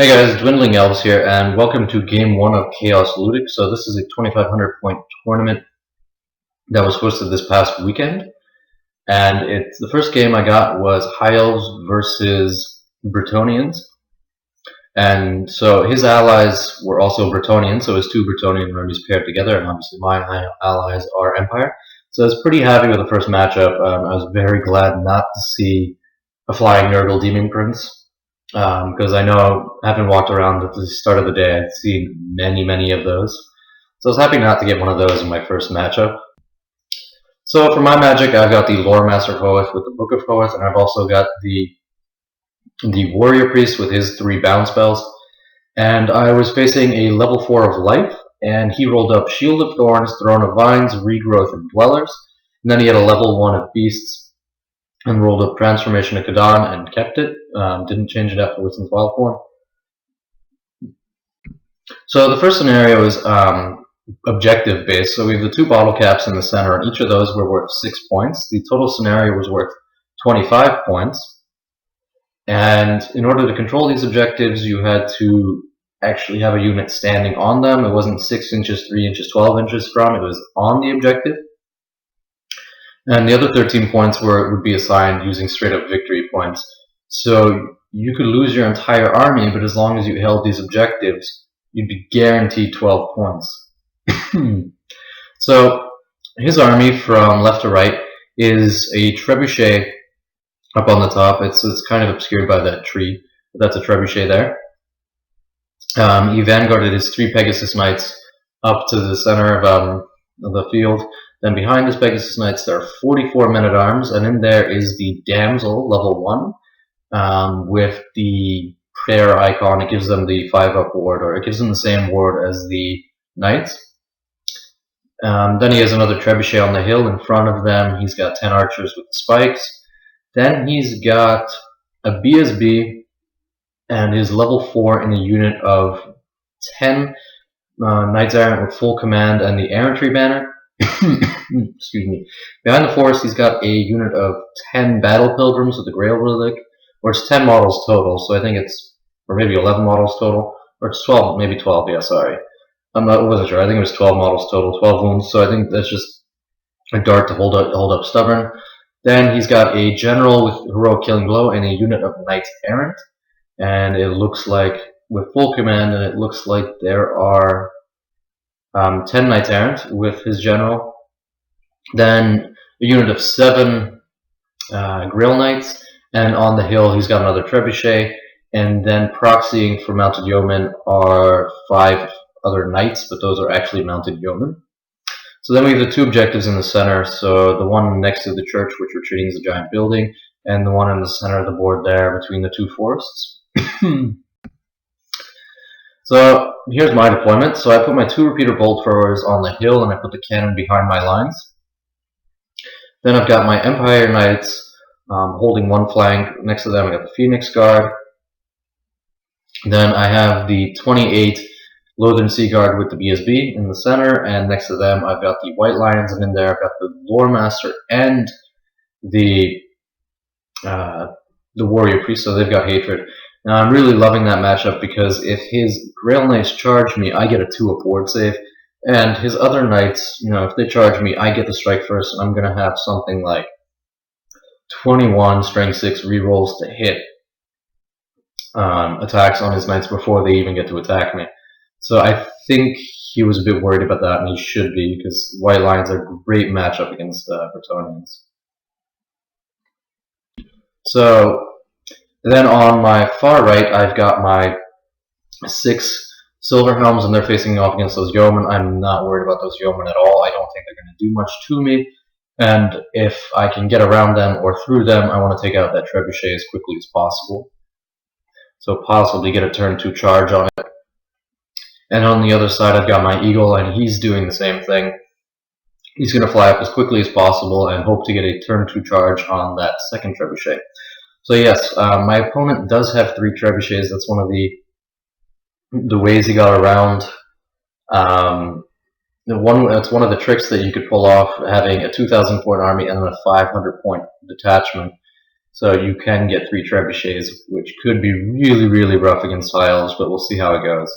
Hey guys, Dwindling Elves here, and welcome to Game 1 of Chaosludik. So this is a 2,500 point tournament that was hosted this past weekend, and the first game I got was High Elves versus Brettonians, and so his allies were also Brettonian, so his two Brettonian armies paired together, and obviously my allies are Empire. So I was pretty happy with the first matchup. I was very glad not to see a Flying Nurgle Demon Prince. Because I know, having walked around at the start of the day, I'd seen many of those. So I was happy not to get one of those in my first matchup. So for my magic, I've got the Lore Master Hoeth with the Book of Hoeth, and I've also got the Warrior Priest with his 3 bound spells. And I was facing a level 4 of Life, and he rolled up Shield of Thorns, Throne of Vines, Regrowth, and Dwellers. And then he had a level 1 of Beasts, and rolled up Transformation of Kadan and kept it. Didn't change it after Wisdom's Wild form. So the first scenario is objective based. So we have the 2 bottle caps in the center, and each of those were worth 6 points. The total scenario was worth 25 points. And in order to control these objectives, you had to actually have a unit standing on them. It wasn't 6 inches, 3 inches, 12 inches from. It was on the objective. And the other 13 points would be assigned using straight up victory points. So you could lose your entire army, but as long as you held these objectives, you'd be guaranteed 12 points. So his army from left to right is a trebuchet up on the top. It's kind of obscured by that tree, but that's a trebuchet there. He vanguarded his 3 Pegasus Knights up to the center of the field. Then behind his Pegasus Knights there are 44 men-at-arms, and in there is the Damsel, level 1, with the prayer icon. It gives them the 5-up ward, or it gives them the same ward as the Knights. Then he has another trebuchet on the hill in front of them. He's got 10 archers with the spikes. Then he's got a BSB and his level 4 in a unit of 10 Knights Errant with full command and the Errantry banner. Excuse me. Behind the forest, he's got a unit of 10 Battle Pilgrims with the Grail Relic, or it's 10 models total, so I think it's, or maybe 11 models total, or it's 12, maybe 12, yeah, sorry. I wasn't sure, I think it was 12 models total, 12 wounds, so I think that's just a dart to hold up Stubborn. Then he's got a General with Heroic Killing Blow and a unit of Knights Errant, and it looks like, with full command, and it looks like there are 10 Knights Errant with his General. Then a unit of 7 Grail Knights, and on the hill he's got another Trebuchet, and then proxying for Mounted Yeomen are 5 other Knights, but those are actually Mounted Yeomen. So then we have the 2 objectives in the center, so the one next to the church, which we're treating as a giant building, and the one in the center of the board there between the 2 forests. So here's my deployment. So I put my 2 repeater bolt throwers on the hill, and I put the cannon behind my lines. Then I've got my Empire Knights holding one flank. Next to them I got the Phoenix Guard. Then I have the 28 Lothern Sea Guard with the BSB in the center, and next to them I've got the White Lions, and in there I've got the Lore Master and the Warrior Priest, so they've got Hatred. Now I'm really loving that matchup because if his Grail Knights charge me, I get a 2-up ward save, and his other Knights, if they charge me, I get to strike first, and I'm going to have something like 21 strength 6 rerolls to hit attacks on his Knights before they even get to attack me. So I think he was a bit worried about that, and he should be, because White Lions are a great matchup against Bretonnians. So then on my far right, I've got my 6 Silver Helms, and they're facing off against those Yeomen. I'm not worried about those Yeomen at all. I don't think they're going to do much to me. And if I can get around them or through them, I want to take out that Trebuchet as quickly as possible. So possibly get a turn 2 charge on it. And on the other side, I've got my Eagle, and he's doing the same thing. He's going to fly up as quickly as possible and hope to get a turn 2 charge on that second Trebuchet. So yes, my opponent does have 3 Trebuchets. That's one of the ways he got around. That's one of the tricks that you could pull off, having a 2,000 point army and then a 500 point detachment. So you can get 3 trebuchets, which could be really, really rough against high elves, but we'll see how it goes.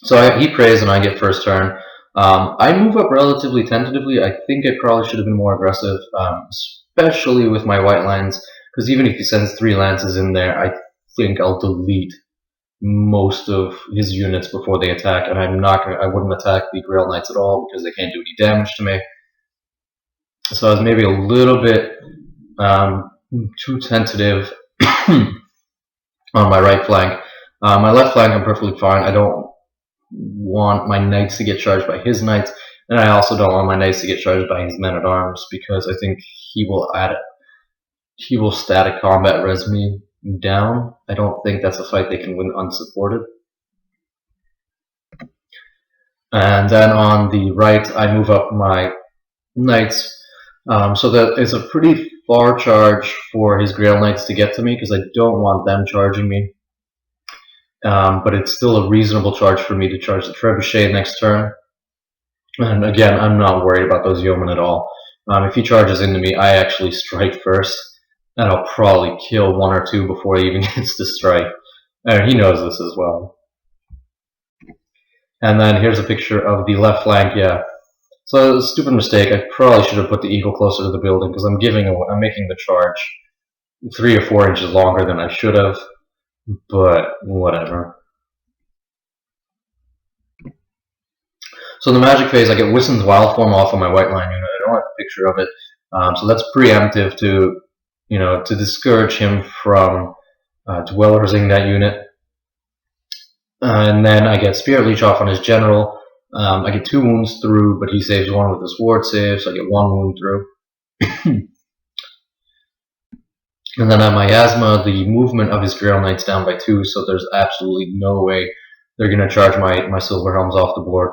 So he prays and I get first turn. I move up relatively tentatively. I think I probably should have been more aggressive, especially with my white lines, because even if he sends 3 lances in there, I think I'll delete most of his units before they attack, and I wouldn't attack the Grail Knights at all because they can't do any damage to me. So I was maybe a little bit too tentative on my right flank. My left flank I'm perfectly fine. I don't want my knights to get charged by his knights, and I also don't want my knights to get charged by his men-at-arms, because I think he will static combat res me down. I don't think that's a fight they can win unsupported. And then on the right, I move up my knights, so that it's a pretty far charge for his Grail Knights to get to me, because I don't want them charging me. But it's still a reasonable charge for me to charge the Trebuchet next turn. And again, I'm not worried about those yeomen at all. If he charges into me, I actually strike first, and I'll probably kill 1 or 2 before he even gets to strike. And he knows this as well. And then here's a picture of the left flank. Yeah, so stupid mistake. I probably should have put the eagle closer to the building, because I'm making the charge 3 or 4 inches longer than I should have. But whatever. So in the magic phase, I get Wissen's Wild Form off of my white line unit. I don't have a picture of it, so that's preemptive to, to discourage him from dwellersing that unit. And then I get Spirit Leech off on his general. I get 2 wounds through, but he saves 1 with his ward save, so I get 1 wound through. And then on Miasma, the movement of his Grail Knight's down by 2, so there's absolutely no way they're going to charge my Silver Helms off the board.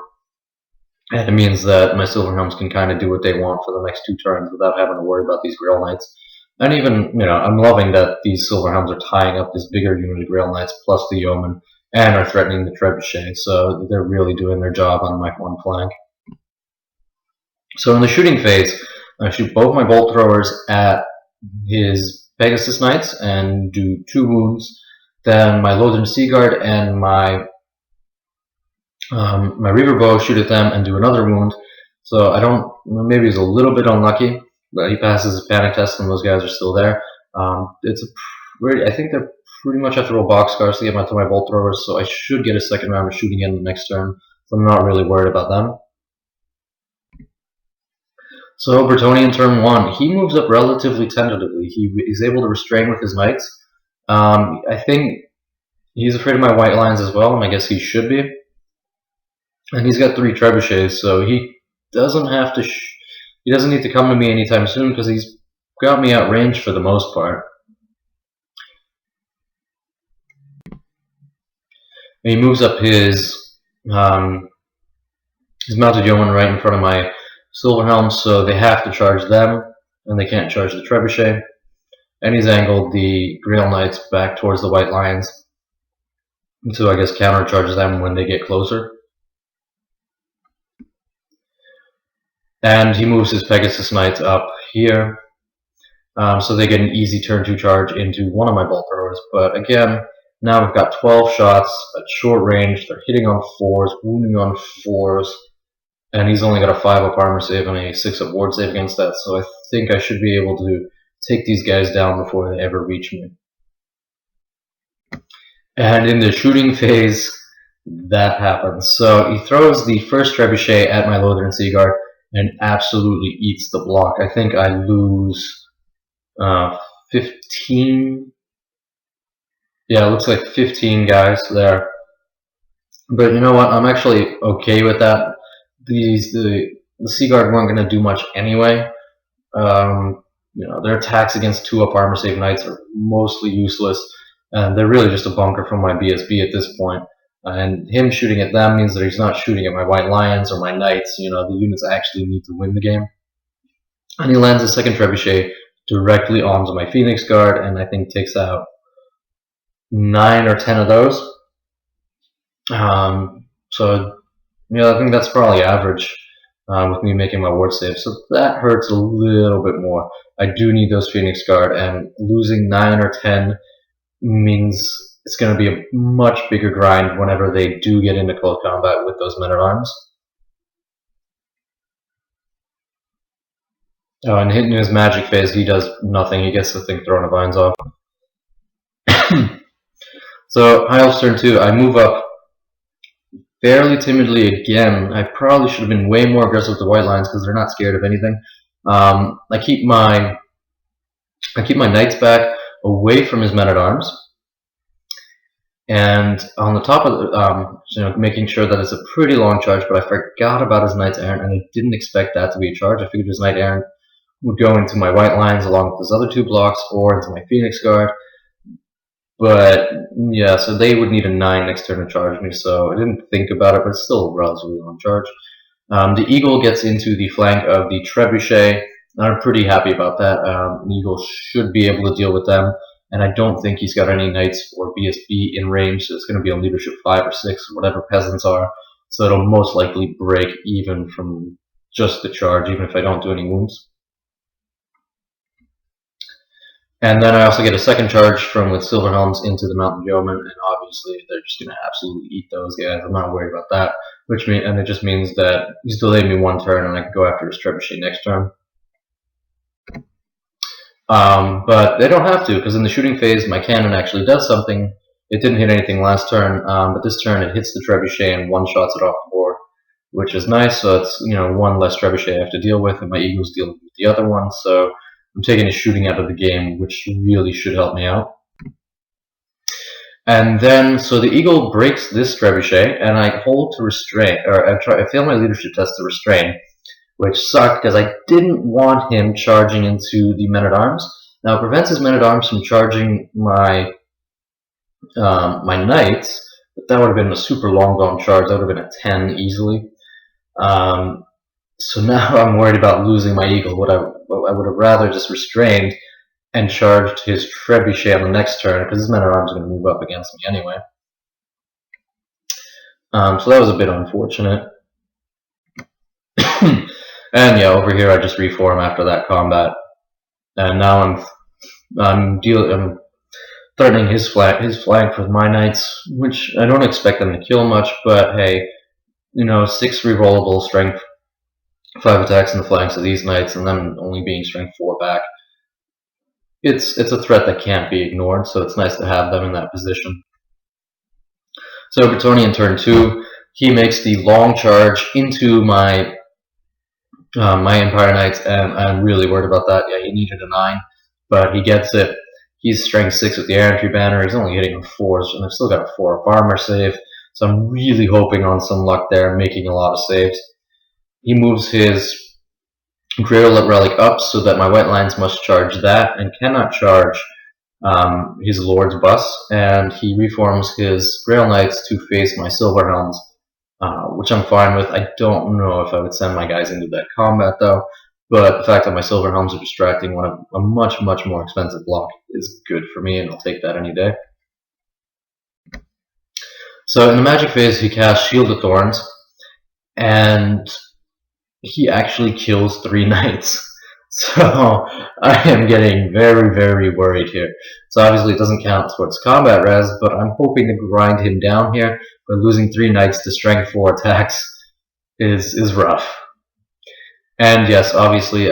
And it means that my Silver Helms can kind of do what they want for the next 2 turns without having to worry about these Grail Knights. And even, I'm loving that these Silver Helms are tying up this bigger unit of Grail Knights plus the Yeoman, and are threatening the Trebuchet, so they're really doing their job on my one flank. So in the shooting phase, I shoot both my bolt throwers at his Pegasus Knights and do 2 wounds. Then my Lothern Sea Guard and my Reaver Bow shoot at them and do another wound. So maybe he's a little bit unlucky, but he passes his panic test and those guys are still there. I think they're pretty much have to roll boxcars to get to my bolt throwers, so I should get a second round of shooting in the next turn, so I'm not really worried about them. So Brettonian turn 1, he moves up relatively tentatively. He's able to restrain with his knights. I think he's afraid of my white lines as well, and I guess he should be. And he's got 3 trebuchets, so he doesn't have to. He doesn't need to come to me anytime soon, because he's got me outranged for the most part. And he moves up his mounted yeoman right in front of my Silver Helms, so they have to charge them, and they can't charge the trebuchet. And he's angled the Grail Knights back towards the white lines, so I guess countercharge them when they get closer. And he moves his Pegasus Knights up here, so they get an easy turn 2 charge into one of my bolt throwers. But again, now we've got 12 shots at short range. They're hitting on 4s, wounding on 4s, and he's only got a 5-up armor save and a 6-up ward save against that. So I think I should be able to take these guys down before they ever reach me. And in the shooting phase, that happens. So he throws the first trebuchet at my Lothern Sea Guard and absolutely eats the block. I think I lose 15. Yeah, it looks like 15 guys there. But you know what? I'm actually okay with that. The Sea Guard weren't going to do much anyway. Their attacks against 2-up armor save knights are mostly useless, and they're really just a bunker from my BSB at this point. And him shooting at them means that he's not shooting at my white lions or my knights. The units actually need to win the game. And he lands a second trebuchet directly onto my Phoenix Guard, and I think takes out 9 or 10 of those. So I think that's probably average. with me making my ward save, so that hurts a little bit more. I do need those Phoenix Guard, and losing 9 or 10 means it's going to be a much bigger grind whenever they do get into close combat with those men-at-arms. Oh, and hitting his magic phase, he does nothing. He gets the thing thrown of vines off. So, High Elf's turn 2. I move up fairly timidly again. I probably should have been way more aggressive with the white lines because they're not scared of anything. I keep my knights back away from his men-at-arms, and on the top of the, making sure that it's a pretty long charge. But I forgot about his knights errant, and I didn't expect that to be a charge. I figured his knight errant would go into my white lines along with his other 2 blocks, or into my Phoenix Guard. But yeah, so they would need a 9 next turn to charge me, so I didn't think about it, but it's still a relatively long charge. The Eagle gets into the flank of the Trebuchet, and I'm pretty happy about that. The Eagle should be able to deal with them, and I don't think he's got any Knights or BSB in range, so it's going to be on leadership 5 or 6, whatever peasants are, so it'll most likely break even from just the charge, even if I don't do any wounds. And then I also get a second charge from with Silver Helms into the Mountain Yeoman, and obviously they're just going to absolutely eat those guys. I'm not worried about that. And it just means that he's delayed me 1 turn, and I can go after his Trebuchet next turn. But they don't have to, because in the shooting phase, my cannon actually does something. It didn't hit anything last turn, but this turn it hits the Trebuchet and one-shots it off the board, which is nice. So it's 1 less Trebuchet I have to deal with, and my Eagles deal with the other one. So I'm taking his shooting out of the game, which really should help me out. And then, so the Eagle breaks this Trebuchet, and I hold to restrain, or I fail my leadership test to restrain, which sucked because I didn't want him charging into the men-at-arms. Now, it prevents his men-at-arms from charging my my knights, but that would have been a super long-gone charge. That would have been a 10 easily. So now I'm worried about losing my Eagle. What I would have rather just restrained and charged his Trebuchet on the next turn, because his men-at-arms are going to move up against me anyway. So that was a bit unfortunate. And yeah, over here I just reform after that combat, and now I'm threatening his flank with my knights, which I don't expect them to kill much, but hey, 6 rerollable strength 5 attacks in the flanks of these knights, and them only being strength 4 back. It's a threat that can't be ignored, so it's nice to have them in that position. So Brettonian turn 2, he makes the long charge into my my Empire Knights, and I'm really worried about that. Yeah, he needed a 9, but he gets it. He's strength 6 with the Errantry Banner. He's only hitting a 4, and I've still got a 4 up armor save, so I'm really hoping on some luck there, making a lot of saves. He moves his Grail Relic up so that my white lines must charge that and cannot charge his Lord's Bus, and he reforms his Grail Knights to face my Silver Helms, which I'm fine with. I don't know if I would send my guys into that combat though, but the fact that my Silver Helms are distracting one of a much, much more expensive block is good for me, and I'll take that any day. So in the magic phase, he casts Shield of Thorns, and he actually kills 3 knights. So I am getting very, very worried here. So obviously it doesn't count towards combat res, but I'm hoping to grind him down here, but losing 3 knights to strength 4 attacks is rough. And yes, obviously,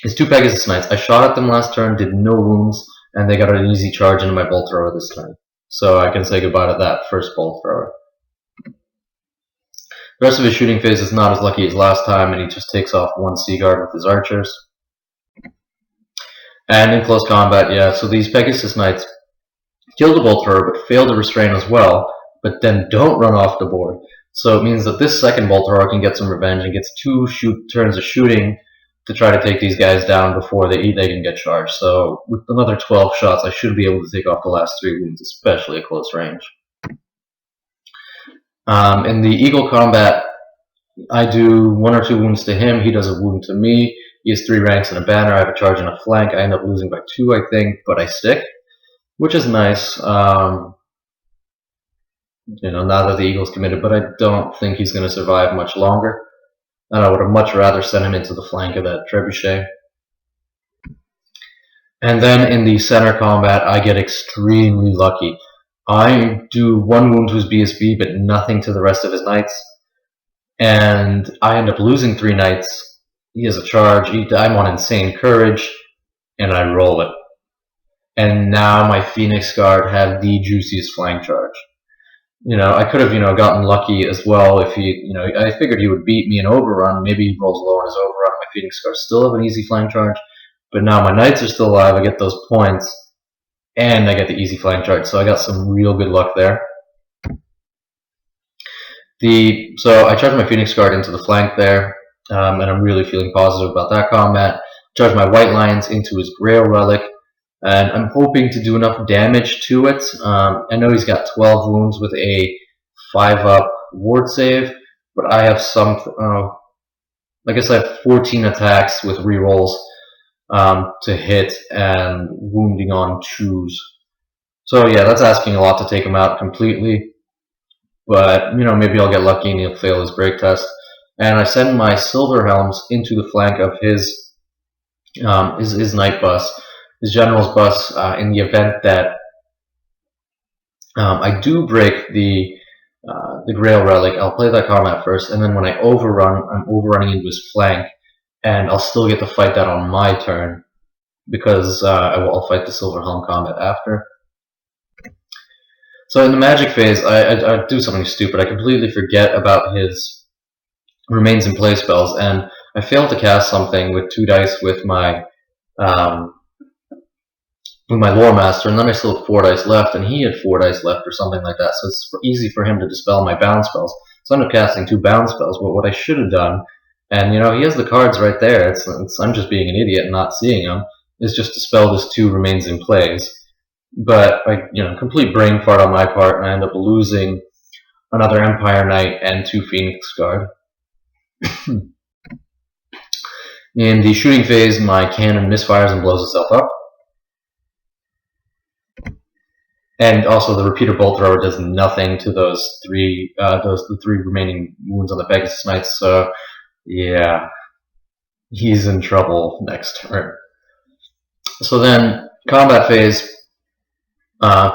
his 2 Pegasus Knights, I shot at them last turn, did no wounds, and they got an easy charge into my Bolt Thrower this turn. So I can say goodbye to that first Bolt Thrower. The rest of his shooting phase is not as lucky as last time, and he just takes off 1 Seaguard with his archers. And in close combat, yeah, so these Pegasus Knights kill the Bolt Thrower, but fail to restrain as well, but then don't run off the board. So it means that this second Bolt Thrower can get some revenge and gets 2 turns of shooting to try to take these guys down before they can get charged. So with another 12 shots, I should be able to take off the last 3 wounds, especially at close range. In the Eagle combat, I do 1 or 2 wounds to him, he does a wound to me, he has 3 ranks and a banner, I have a charge and a flank, I end up losing by 2 I think, but I stick, which is nice, now that the Eagle's committed, but I don't think he's going to survive much longer. and I would have much rather sent him into the flank of that trebuchet. And then in the center combat, I get extremely lucky. I do 1 wound to his BSB, but nothing to the rest of his knights. And I end up losing 3 knights. He has a charge. I'm on insane courage, and I roll it. And now my Phoenix Guard have the juiciest flank charge. I could have, gotten lucky as well if he, I figured he would beat me in overrun. Maybe he rolls low on his overrun. My Phoenix Guard still have an easy flank charge. But now my knights are still alive. I get those points, and I get the easy flank charge. So I got some real good luck there. So I charge my Phoenix Guard into the flank there, and I'm really feeling positive about that combat. Charge my White Lions into his Grail Relic, and I'm hoping to do enough damage to it. I know he's got 12 wounds with a 5-up ward save, but I have I guess I have 14 attacks with rerolls to hit and wounding on 2s. So yeah, that's asking a lot to take him out completely. But, maybe I'll get lucky and he'll fail his break test. And I send my Silver Helms into the flank of his Knight bus, his General's bus, in the event that I do break the Grail Relic. I'll play that combat first, and then when I overrun, I'm overrunning into his flank, and I'll still get to fight that on my turn, because I'll fight the Silver Helm combat after. So in the magic phase, I do something stupid. I completely forget about his remains in play spells, and I fail to cast something with 2 dice with my Lore Master, and then I still have 4 dice left, and he had 4 dice left or something like that, so it's easy for him to dispel my bound spells. So I end up casting 2 bound spells, but what I should have done, and he has the cards right there, I'm just being an idiot and not seeing them, is just dispel this 2 remains in plays. But complete brain fart on my part, and I end up losing another Empire Knight and 2 Phoenix Guard. In the shooting phase, my cannon misfires and blows itself up. And also, the repeater bolt thrower does nothing to the 3 remaining wounds on the Pegasus Knights. So, yeah, he's in trouble next turn. So then, combat phase.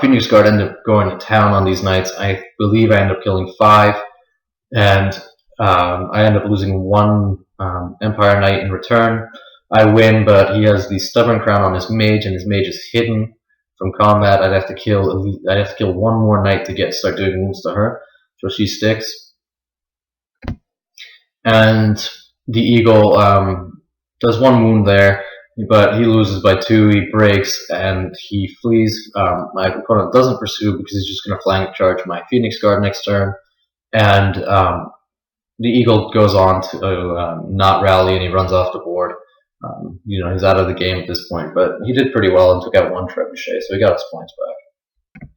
Phoenix Guard ended up going to town on these knights. I believe I end up killing 5, and I end up losing 1 Empire Knight in return. I win, but he has the Stubborn Crown on his mage, and his mage is hidden from combat. I'd have to kill 1 more knight to start doing wounds to her, so she sticks. And the Eagle does 1 wound there, but he loses by 2, he breaks, and he flees. My opponent doesn't pursue because he's just going to flank charge my Phoenix Guard next turn, and the Eagle goes on to not rally, and he runs off the board. He's out of the game at this point, but he did pretty well and took out 1 trebuchet, so he got his points back.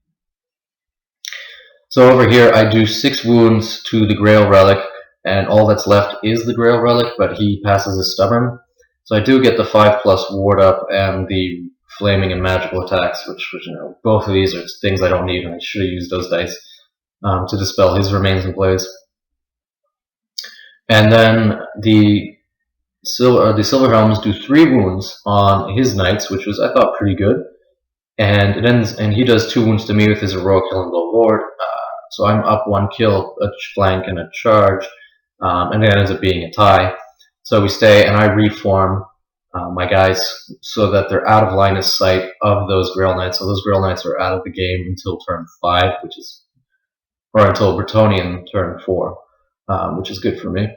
So over here, I do 6 wounds to the Grail Relic, and all that's left is the Grail Relic, but he passes his Stubborn. So I do get the 5+ ward up and the flaming and magical attacks, which both of these are things I don't need, and I should have used those dice to dispel his remains in plays. And then the Silver Helms do 3 wounds on his knights, which was, I thought, pretty good. And it ends, and he does 2 wounds to me with his heroic killing blow ward. So I'm up 1 kill, a flank, and a charge, and it ends up being a tie. So we stay, and I reform my guys so that they're out of line of sight of those Grail Knights. So those Grail Knights are out of the game until turn 5, or until Brettonian turn 4, which is good for me.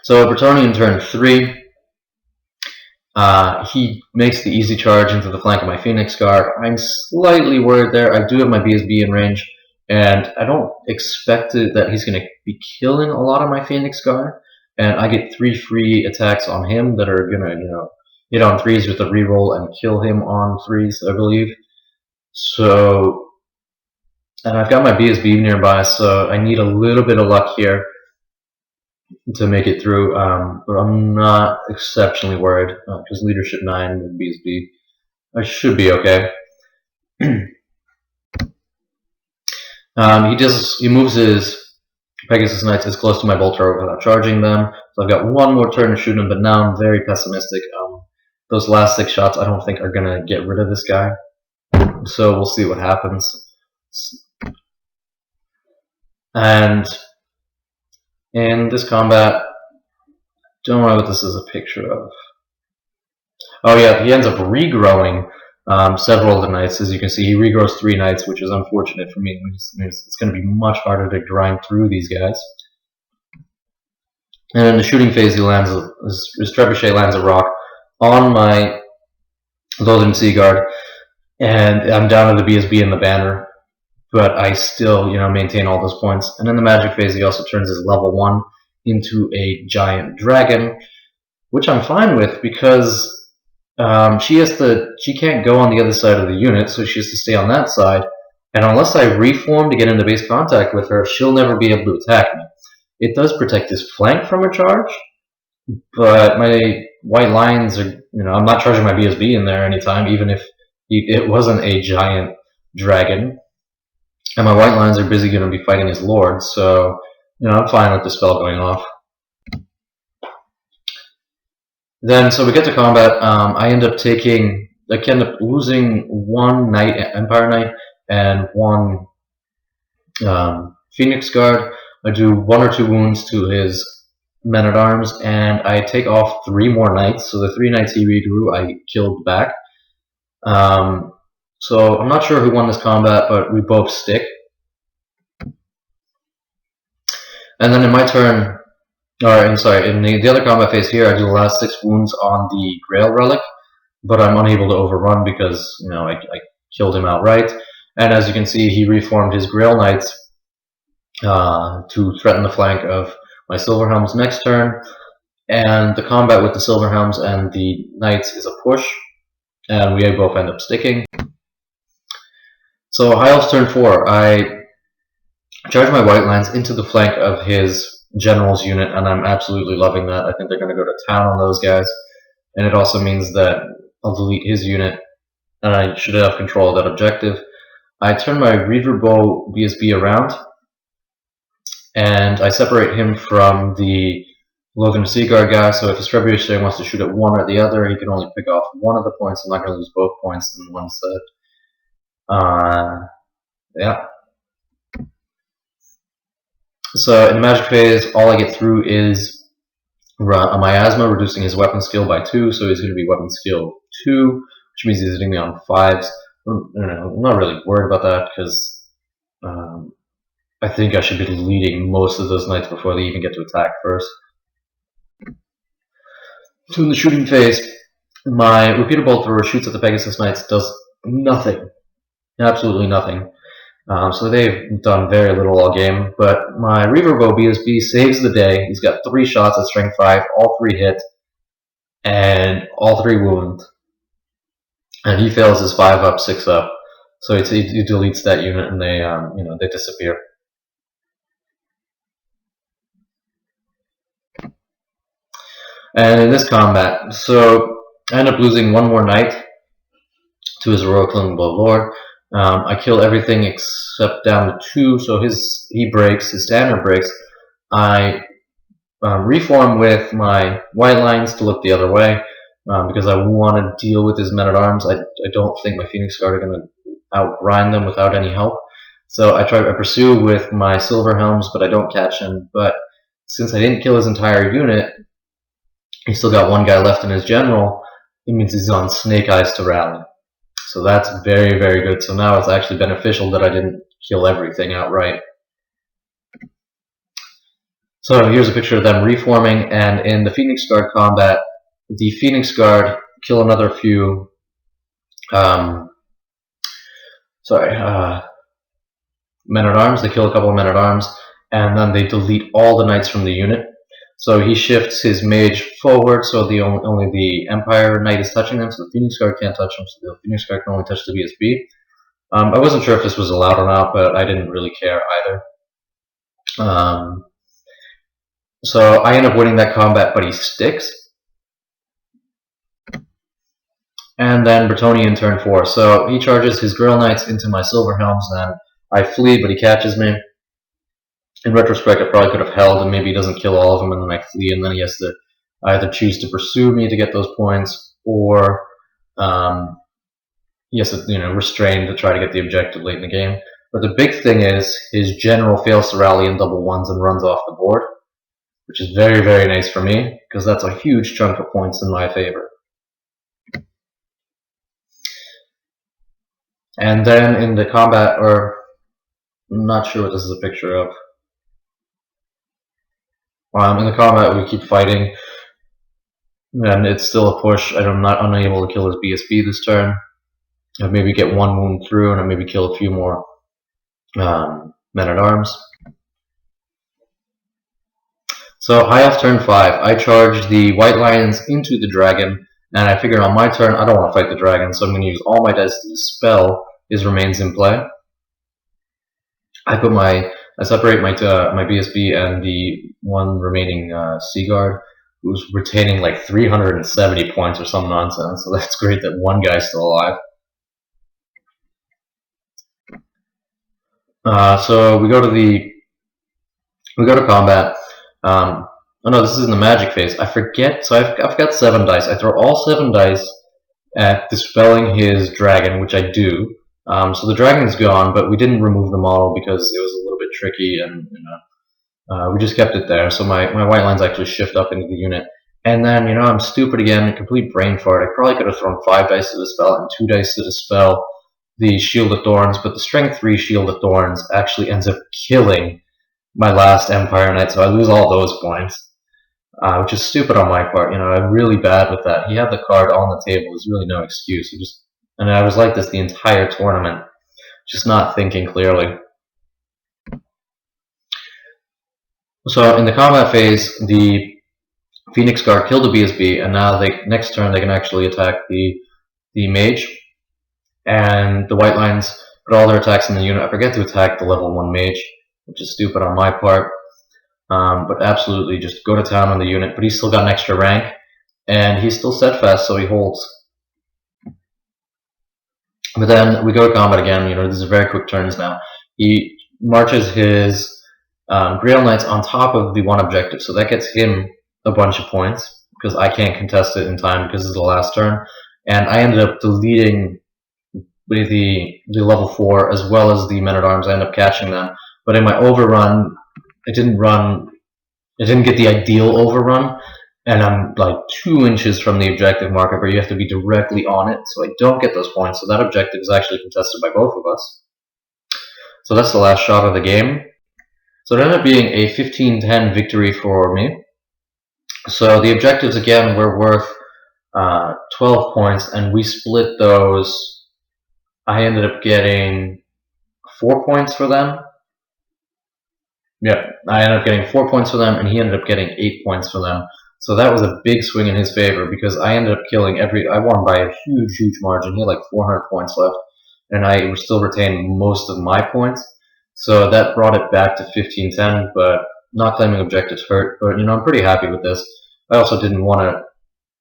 So Brettonian turn 3, he makes the easy charge into the flank of my Phoenix Guard. I'm slightly worried there. I do have my BSB in range, and I don't expect that he's going to be killing a lot of my Phoenix Guard. And I get 3 free attacks on him that are going to, hit on 3s with a reroll and kill him on 3s, I believe. So, and I've got my BSB nearby, so I need a little bit of luck here to make it through, but I'm not exceptionally worried, because leadership 9 with BSB, I should be okay. He moves his Pegasus Knights as close to my Bolter without charging them. So I've got one more turn to shoot him, but now I'm very pessimistic. Those last 6 shots I don't think are going to get rid of this guy. So we'll see what happens. And in this combat, don't know what this is a picture of. Oh yeah, he ends up regrowing several of the knights. As you can see, he regrows 3 knights, which is unfortunate for me. It's going to be much harder to grind through these guys. And in the shooting phase, his trebuchet lands a rock on my Lothern Sea Guard, and I'm down to the BSB and the banner, but I still, maintain all those points. And in the magic phase, he also turns his level 1 into a giant dragon, which I'm fine with because she can't go on the other side of the unit, so she has to stay on that side. And unless I reform to get into base contact with her, she'll never be able to attack me. It does protect his flank from a charge, but my white lines are, I'm not charging my BSB in there anytime, even if it wasn't a giant dragon. And my white lines are busy going to be fighting his lord, so, I'm fine with the spell going off. Then, so we get to combat. I end up losing 1 Knight, Empire Knight, and 1 Phoenix Guard. I do 1 or 2 wounds to his men-at-arms, and I take off 3 more knights. So the 3 knights he redrew, I killed back. So I'm not sure who won this combat, but we both stick. And then in my turn, in the other combat phase here, I do the last 6 wounds on the Grail Relic, but I'm unable to overrun because, I killed him outright. And as you can see, he reformed his Grail Knights to threaten the flank of my Silverhelms next turn. And the combat with the Silverhelms and the Knights is a push, and we both end up sticking. So High Elves turn 4, I charge my white lines into the flank of his general's unit, and I'm absolutely loving that. I think they're going to go to town on those guys, and it also means that I'll delete his unit, and I should have control of that objective. I turn my Reaver Bow BSB around, and I separate him from the Lothern Sea Guard guy, so if his trebuchet wants to shoot at one or the other, he can only pick off one of the points. I'm not going to lose both points in one set. Yeah. So in the magic phase, all I get through is a miasma, reducing his weapon skill by 2, so he's going to be weapon skill 2, which means he's hitting me on 5s. I'm not really worried about that because I think I should be deleting most of those knights before they even get to attack first. So in the shooting phase, my repeater bolt thrower shoots at the Pegasus Knights, does nothing, absolutely nothing. So they've done very little all game, but my Reaver Bow BSB saves the day. He's got 3 shots at strength 5, all 3 hit, and all 3 wound. And he fails his 5 up, 6 up. So he deletes that unit, and they they disappear. And in this combat, so I end up losing 1 more knight to his Heroic Clingable Lord. I kill everything except down to 2, so he breaks, his standard breaks. I reform with my white lines to look the other way because I want to deal with his men-at-arms. I don't think my Phoenix Guard are going to outgrind them without any help. So I pursue with my Silverhelms, but I don't catch him. But since I didn't kill his entire unit, he's still got 1 guy left in his general. It means he's on Snake Eyes to rally. So that's very, very good. So now it's actually beneficial that I didn't kill everything outright. So here's a picture of them reforming, and in the Phoenix Guard combat, the Phoenix Guard kill another few men-at-arms. They kill a couple of men-at-arms, and then they delete all the knights from the unit. So he shifts his mage forward, so only the Empire Knight is touching them, so the Phoenix Guard can't touch them, so the Phoenix Guard can only touch the BSB. I wasn't sure if this was allowed or not, but I didn't really care either. So I end up winning that combat, but he sticks. And then Brettonian turn 4. So he charges his Grail Knights into my Silverhelms, and I flee, but he catches me. in retrospect, I probably could have held, and maybe he doesn't kill all of them, and then I flee, and then he has to either choose to pursue me to get those points, or he has to, restrain to try to get the objective late in the game. But the big thing is his general fails to rally in double ones and runs off the board, which is very, very nice for me, because that's a huge chunk of points in my favor. And then in the combat, or I'm not sure what this is a picture of. In the combat, we keep fighting, and it's still a push. I'm not unable to kill his BSB this turn. I maybe get one wound through, and I maybe kill a few more men-at-arms. So high off turn 5, I charge the white lions into the dragon, and I figure on my turn I don't want to fight the dragon, so I'm going to use all my dice to dispel his remains in play. I separate my BSB and the one remaining Sea Guard, who's retaining like 370 points or some nonsense. So that's great that one guy's still alive. So we go to combat. Oh no, this is in the magic phase. I forget. So I've got 7 dice. I throw all 7 dice at dispelling his dragon, which I do. So the dragon's gone, but we didn't remove the model because it was a little bit tricky, and we just kept it there. So my white lines actually shift up into the unit. And then, I'm stupid again, complete brain fart. I probably could have thrown 5 dice to dispel and 2 dice to dispel the Shield of Thorns, but the Strength 3 Shield of Thorns actually ends up killing my last Empire Knight, so I lose all those points. Which is stupid on my part. I'm really bad with that. He had the card on the table. There's really no excuse. And I was like this the entire tournament, just not thinking clearly. So in the combat phase, the Phoenix Guard killed the BSB, and now next turn they can actually attack the mage. And the white lines put all their attacks in the unit. I forget to attack the level 1 mage, which is stupid on my part. But absolutely just go to town on the unit. But he's still got an extra rank, and he's still steadfast, so he holds. But then we go to combat again. These are very quick turns now. He marches his Grail Knights on top of the one objective, so that gets him a bunch of points, because I can't contest it in time because it's the last turn. And I ended up deleting the level 4 as well as the men-at-arms. I ended up catching them. But in my overrun, it didn't get the ideal overrun, and I'm like 2 inches from the objective marker where you have to be directly on it, so I don't get those points. So that objective is actually contested by both of us. So that's the last shot of the game. So it ended up being a 15-10 victory for me. So the objectives again were worth 12 points, and we split those. I ended up getting 4 points for them. Yeah, I ended up getting 4 points for them, and he ended up getting 8 points for them. So that was a big swing in his favor, because I ended up killing I won by a huge, huge margin. He had like 400 points left, and I still retained most of my points. So that brought it back to 15-10, but not claiming objectives hurt. But, I'm pretty happy with this. I also didn't want to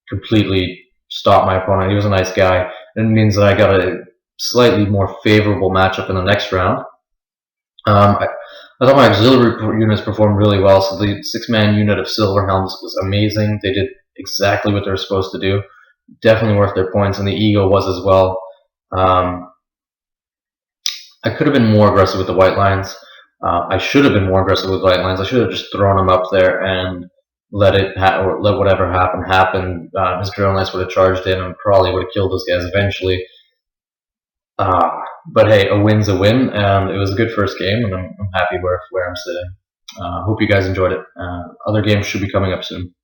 completely stop my opponent. He was a nice guy. And it means that I got a slightly more favorable matchup in the next round. I thought my auxiliary units performed really well. So the 6-man unit of Silver Helms was amazing. They did exactly what they were supposed to do. Definitely worth their points, and the Eagle was as well. I could have been more aggressive with the white lines. I should have been more aggressive with white lines. I should have just thrown them up there and let whatever happen. His drill knights would have charged in and probably would have killed those guys eventually. But hey, a win's a win, and it was a good first game, and I'm happy where I'm sitting. Hope you guys enjoyed it. Other games should be coming up soon.